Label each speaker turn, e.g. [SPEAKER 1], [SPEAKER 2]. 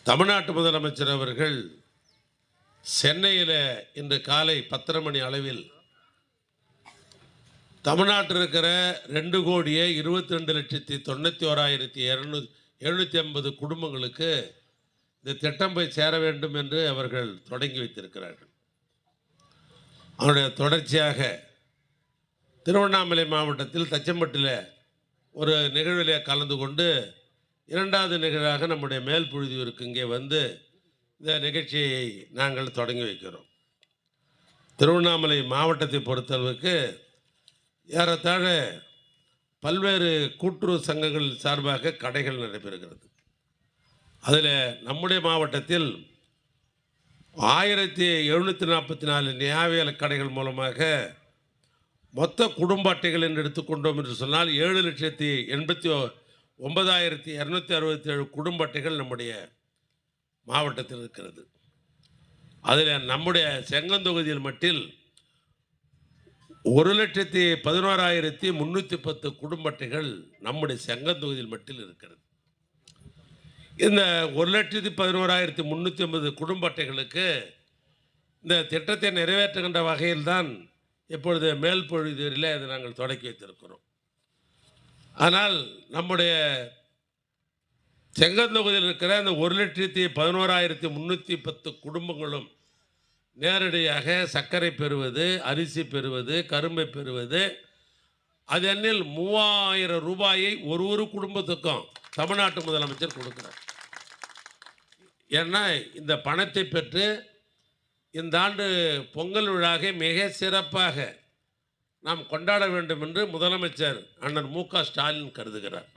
[SPEAKER 1] தமிழ்நாட்டு முதலமைச்சர் அவர்கள் சென்னையில் இன்று காலை 10:30 மணி அளவில் தமிழ்நாட்டில் இருக்கிற 2,22,91,750 குடும்பங்களுக்கு இந்த திட்டம் போய் சேர வேண்டும் என்று அவர்கள் தொடங்கி வைத்திருக்கிறார்கள். அவருடைய தொடர்ச்சியாக திருவண்ணாமலை மாவட்டத்தில் தச்சம்பட்டில் ஒரு நிகழ்விலே கலந்து கொண்டு இரண்டாவது நிகழ்வாக நம்முடைய மேல் புழுதியூருக்கு இங்கே வந்து இந்த நிகழ்ச்சியை நாங்கள் தொடங்கி வைக்கிறோம். திருவண்ணாமலை மாவட்டத்தை பொறுத்தளவுக்கு ஏறத்தாழ பல்வேறு கூட்டுறவு சங்கங்கள் சார்பாக கடைகள் நடைபெறுகிறது. அதில் நம்முடைய மாவட்டத்தில் 1744 நியாயவியல் கடைகள் மூலமாக மொத்த குடும்ப அட்டைகள் என்று எடுத்துக்கொண்டோம் என்று சொன்னால் 7,89,267 குடும்ப அட்டைகள் நம்முடைய மாவட்டத்தில் இருக்கிறது. அதில் நம்முடைய செங்கந்தொகுதியில் மட்டில் 1,11,310 குடும்ப அட்டைகள் நம்முடைய செங்கந்தொகுதியில் மட்டில் இருக்கிறது. இந்த 1,11,350 குடும்ப அட்டைகளுக்கு இந்த திட்டத்தை நிறைவேற்றுகின்ற வகையில்தான் இப்பொழுது மேல் பொழுதில் அதை நாங்கள் தொடக்கி வைத்திருக்கிறோம். ஆனால் நம்முடைய செங்கந்தொகுதியில் இருக்கிற அந்த 1,11,310 குடும்பங்களும் நேரடியாக சர்க்கரை பெறுவது, அரிசி பெறுவது, கரும்பை பெறுவது, அது எண்ணில் 3,000 ரூபாயை ஒரு குடும்பத்துக்கும் தமிழ்நாட்டு முதலமைச்சர் கொடுக்கிறார். ஏன்னா இந்த பணத்தை பெற்று இந்த ஆண்டு பொங்கல் விழாவை மிக சிறப்பாக நாம் கொண்டாட வேண்டும் என்று முதலமைச்சர் அண்ணன் மு.க. ஸ்டாலின் கருதுகிறார்.